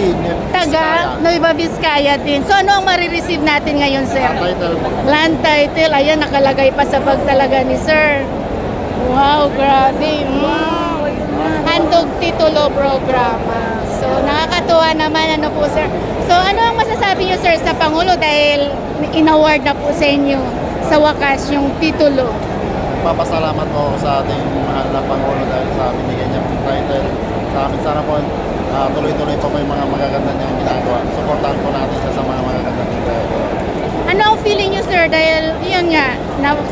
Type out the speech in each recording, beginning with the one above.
Jardine, Taga Nueva Vizcaya din. So ano ang marireceive natin ngayon, sir? Title po. Land title. Ayan, nakalagay pa sa bag talaga ni sir. Wow, grabe. Handog titulo programa. So nakakatuwa naman, ano po, sir. So ano ang masasabi niyo, sir, sa Pangulo dahil in-award na po sa inyo sa wakas yung titulo? Papasalamat po sa ating mahal na Pangulo dahil sa binigay niya pong title sa amin. Sana po tuloy-tuloy po yung mga magaganda niyang ginagawa. Supportahan po natin siya sa mga magaganda niyang ginagawa. Ano ang feeling niyo, sir, dahil yun nga,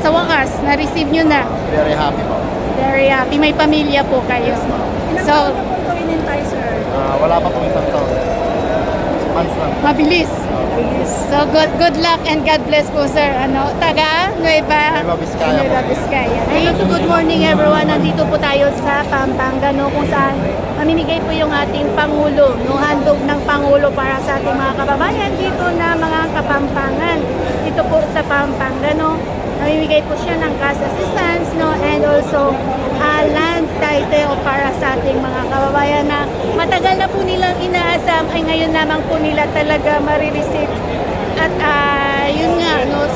sa wakas, na-receive niyo na? Very happy po. Very happy. May pamilya po kayo. Yes, ma'am. So, Wala pa pong isang taon. Months lang. mabilis. So, good luck and God bless po, sir. Ano, taga Nueva Vizcaya. Nueva Vizcaya. Hey, so good morning, everyone. Nandito po tayo sa Pampanga, no, kung saan mamimigay po yung ating Pangulo, no, handog ng Pangulo para sa ating mga kababayan dito na mga Kapampangan. Dito po sa Pampanga, no, namimigay po siya ng cash assistance, no, and also land title para sa ating mga kababayan na matagal na po nilang inaasam ay ngayon lamang po nila talaga marireceive. At yun nga, no,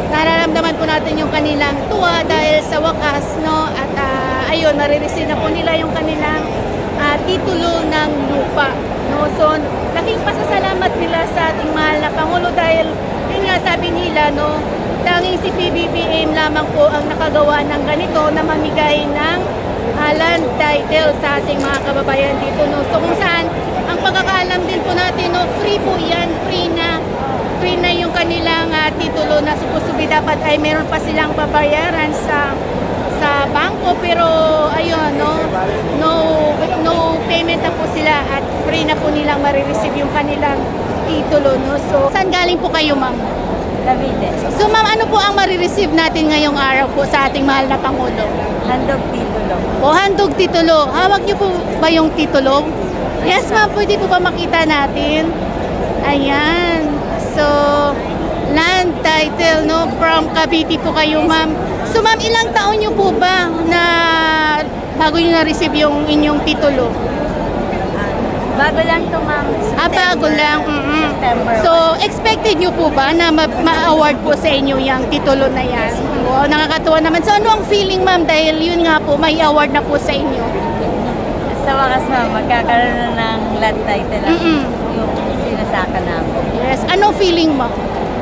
nararamdaman po natin yung kanilang tuwa dahil sa wakas, no, at ayun, marireceive na po nila yung kanilang titulo ng lupa, no. So laking pasasalamat nila sa ating mahal na Pangulo dahil yun nga, sabi nila, no, tanging si PBBM lamang po ang nakagawa ng ganito na mamigay ng land title sa ating mga kababayan dito, no. So kung saan ang pagkakaalam din po natin, no, free po yan, free na yung kanilang titulo na supusubi dapat ay meron pa silang babayaran sa bangko, pero ayun, no payment na po sila at free na po nilang marireceive yung kanilang titulo, no. So saan galing po kayo, ma'am? Cavite. So ma'am, ano po ang marireceive natin ngayong araw po sa ating mahal na Pangulo? Handog titulo. O handog titulo. Hawak niyo po ba yung titulo? Yes, ma'am. Pwede po ba makita natin? Ayan. So, land title, no? From Cavite po kayo, ma'am. So, ma'am, ilang taon niyo po ba na bago niyo na-receive yung inyong titulo? Bago lang ito, ma'am. Bago lang. September. So, expected nyo po ba na ma-award po sa inyo yung titulo na yan? Wow, nakakatuwa naman. So, ano ang feeling, ma'am? Dahil yun nga po, may award na po sa inyo. Sa wakas, ma'am, magkakaroon na ng land title lang yung sinasaka namin. Yes. Ano feeling, ma'am?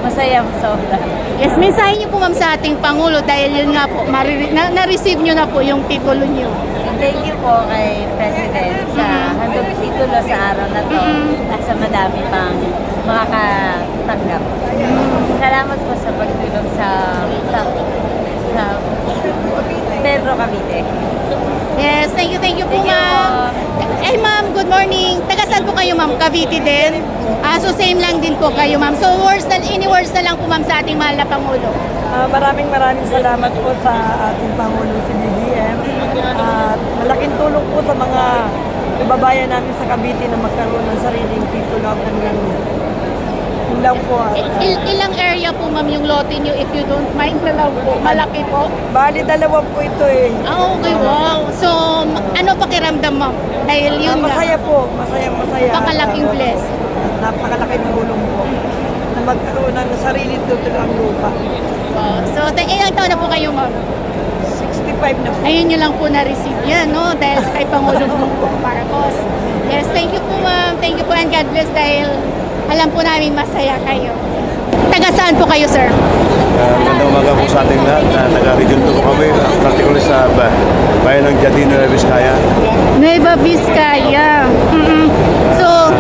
Masaya, sobra. Yes, mensahe niyo po, ma'am, sa ating Pangulo dahil yun nga po, na-receive nyo na po yung titulo nyo. Thank you po kay President sa handog titulo sa araw na to at sa madami pang makakatanggap. Salamat po sa pagtulong sa Pedro Cavite. Yes, thank you po, ma'am. Eh, ma'am, good morning. Taga saan po kayo, ma'am? Cavite din? So, same lang din po kayo, ma'am. So, any words na lang po, ma'am, sa ating mahal na Pangulo. Maraming salamat po sa ating Pangulo si BBM. At malaking tulong po sa mga kababayan namin sa Cavite na magkaroon ng sariling titulo ang kanilang lang po. Ilang area po, ma'am, yung lote nyo, if you don't mind na lang po? Malaki po? Bali, dalawa po ito eh. Okay, wow. So, ano pakiramdam, ma'am? Dahil yun Masaya nga, po, masaya. napakalaking bless. Napakalaking tulong po na magkaroon ng sariling titulo ang lupa. Wow. So, ilang taon na po kayo, ma'am? 65 na po. Ayun nyo lang po na-receive yan, no? Dahil sa kay Pangulong Marcos. Yes, thank you po, ma'am. Thank you po and God bless dahil alam po namin masaya kayo. Taga saan po kayo, sir? Magandang umaga po sa ating lahat. Taga-region 2 po kami, particularly sa bayan ng Jardine, Nueva Vizcaya. Nueva Vizcaya. So,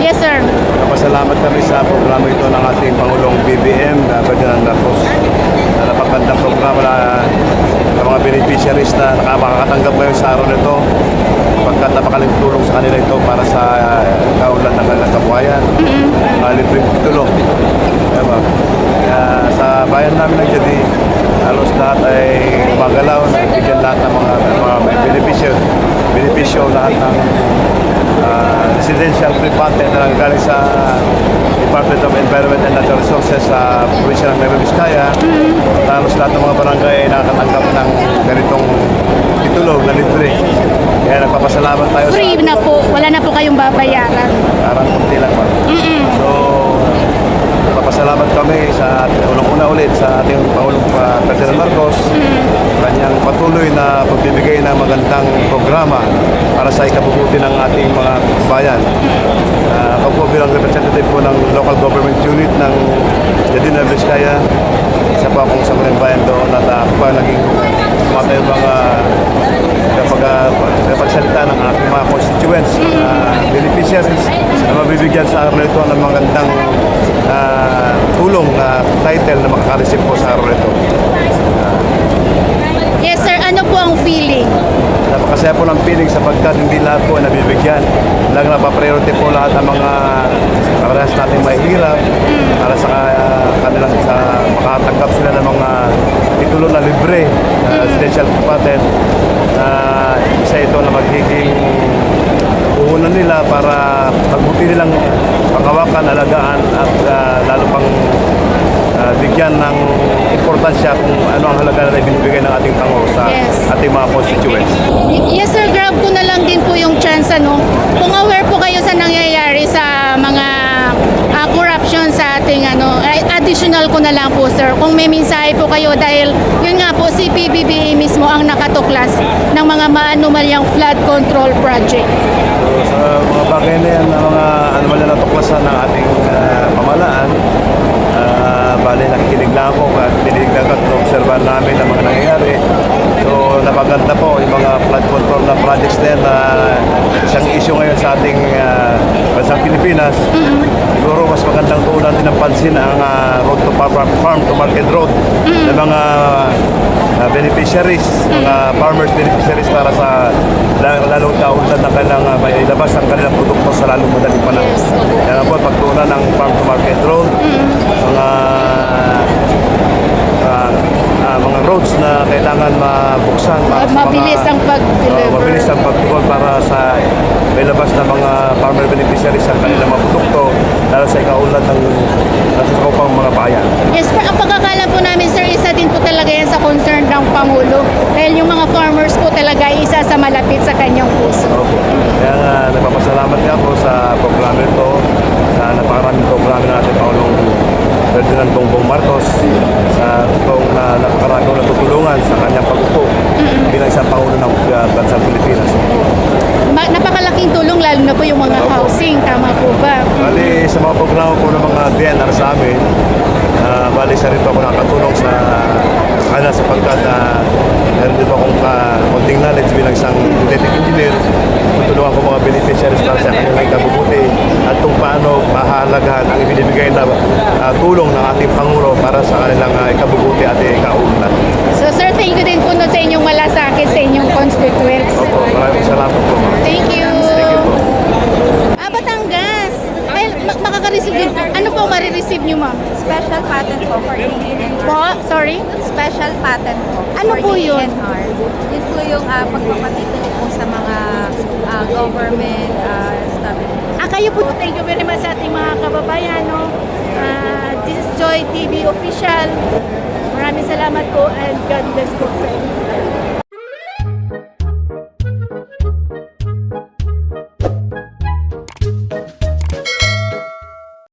yes, sir. Napasalamat kami sa programa ito ng ating Pangulong BBM, Ferdinand Marcos. Napagandang programa na ng mga beneficiaries na makakatanggap ngayon sa araw nito. Pagkat napakaling tulong sa kanila ito para sa kaulan ng kanilang kabuhayan. Libreng titulo. Diba? Kaya sa bayan namin ng Jardine, halos lahat ay magalaw, naibigyan lahat ng mga benepisyo lahat ng residential pre-funded na galing sa Department of Environment and Natural Resources sa probinsya ng Nueva Vizcaya. Halos lahat ng mga barangay ay nakatanggap ng ganitong titulo na libre. Kaya nagpapasalamat tayo Free sa na po. Wala na po kayong babayaran. parang kunti lang pa. So, nagpapasalamat kami sa unang-una ulit sa ating Pangulong President Marcos, kanyang patuloy na pagbibigay ng magandang programa para sa ikabubuti ng ating mga bayan. Ako po bilang representative po ng local government unit ng Jadina Vizcaya, isa pa akong sa mga bayan doon at ako pa naging mga kapagsalita ng aking mga constituents, beneficiaries na mabibigyan sa araw nito ng magandang tulong na title na makaka-receive po sa araw nito. Yes sir, ano po ang feeling? Napakasaya po ng feeling sapagkat hindi lahat po ay nabibigyan. Lang napapriority po lahat ng mga parehas natin mahihirap para sa kanilang makatanggap sila ng mga titulo na libre, residential patent. Isa ito na magiging puhunan nila para pagbuti nilang panghawakan, alagaan at lalo pang bigyan ng importansya kung ano ang halaga na ibinibigay ng ating Pangulo sa Yes. ating mga constituents. Yes sir, grab ko na lang din po yung chance ano. Kung aware po kayo sa nangyayari sa mga corruption sa ating additional ko na lang po sir. Kung may mensahe po kayo dahil yun nga po si PBBM mismo ang nakatuklas ng mga maanumalyang flood control project. So, sa mga bagay na yan, ang mga anomalya na tuklasan ng ating pamalaan, bali nakikinig lang ako at tinitignan at observan namin ang mga nangyayari. So napaganda po yung mga flood control na projects din na isang issue ngayon sa ating bansang Pilipinas. Siguro mas magandang tuunan din ng pansin ang road to farm to market road ng mga beneficiaries, mga farmers beneficiaries para sa lalong kaunlad na kanilang mailabas ang kanilang produkto sa lalong madaling panahon. Yan po pagtuunan ng farm to market road, mga roads na kailangan mabuksan para sa Mabilis ang pag-deliver. mabilis ang pag-deliver para sa may labas na mga farmer beneficiaries sa kanilang mga produkto lalo sa ikaunlad ng nasasakupang mga bayan. Yes, sir. Ang pagkakala po namin, sir, isa din po talaga yan sa concern ng Pangulo. Dahil yung mga farmers po talaga ay isa sa malapit sa kanyang puso. Opo. Kaya nga, nagpapasalamat nga po sa programa ito, sa napakaraming programa natin Pangulong Ferdinand Bongbong Marcos sa itong napakaraming natutulungan sa kanyang pag-upo bilang isang Pangulo ng bansang Pilipinas. Napakalaking tulong lalo na po yung mga housing. Tama po ba? Bali, sa mga programa po ng mga DNR sa amin, bali sa rin po ako nakatulong sa kanila sapagkat meron din po akong konting knowledge bilang isang electric engineer. Tutulungan ko mga beneficiaries para sa kanilang ikabubuti at kung paano mahalagahan ang ibinibigay na tulong ng ating Pangulo para sa kanilang ikabubuti at ikaunlad. So, sir, thank you din po sa inyong malasakit sa inyong constituents. Opo, maraming salamat po. Thank you. Thank you po. Batangas. Ay, makaka-receive din. Ano po marireceive nyo, ma'am? Special patent po for AENR. Po? Sorry? Special patent po. Ano for po yun? AENR. Yun po yung pagpapatitulo po sa mga government stuff. Kayo po, thank you very much sa ating mga kababayan. No? This is Joy TV Official. Maraming salamat po and God bless po sa inyo.